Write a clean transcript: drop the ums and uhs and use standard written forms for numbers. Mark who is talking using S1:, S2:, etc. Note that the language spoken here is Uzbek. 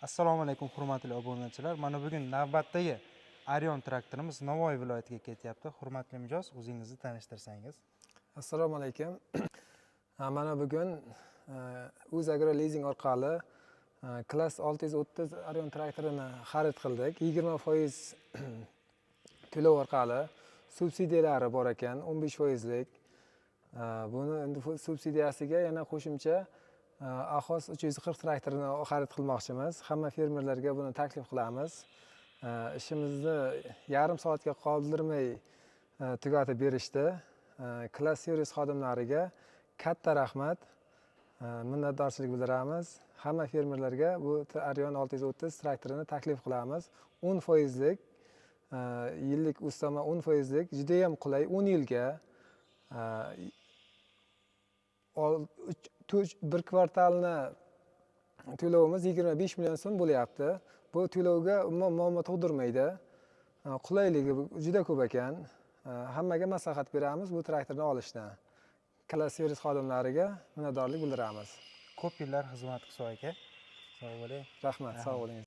S1: Assalomu alaykum hurmatli obunachilar. Mana bugun navbatdagi Arion traktorimiz Navoiy viloyatiga ketyapti. Hurmatli mijoz, o'zingizni tanishtirsangiz.
S2: Assalomu alaykum. Mana bugun O'zagro Leasing orqali Class 630 Arion traktorini xarid qildik. 20% to'lov orqali subsidiyalari bor ekan, 15%lik. Buni endi subsidiyasiga yana qo'shimcha Ahos 340 traktorini xarid qilmoqchimiz. Hamma fermerlarga buni taklif qilamiz. Ishimizni yarim soatga qoldirmay tugatib berishdi. Class servis xodimlariga katta rahmat, minnatdorchilik bildiramiz. Hamma fermerlarga bu Arion 630 traktorini taklif qilamiz. 10%lik yillik ustama 10%lik juda ham qulay, 10 yilga bir kvartalni to'lovimiz 25 million so'm bo'lyapti. Bu to'lovga umuman muammo tug'dirmaydi. Qulayligi juda ko'p ekan. Hammaga maslahat beramiz bu traktorni olishdan. Class servis xodimlariga minnatdorlik bildiramiz.
S1: Ko'p yillar xizmat qilsa aka. Sog' bo'ling.
S2: Rahmat, sog' bo'ling.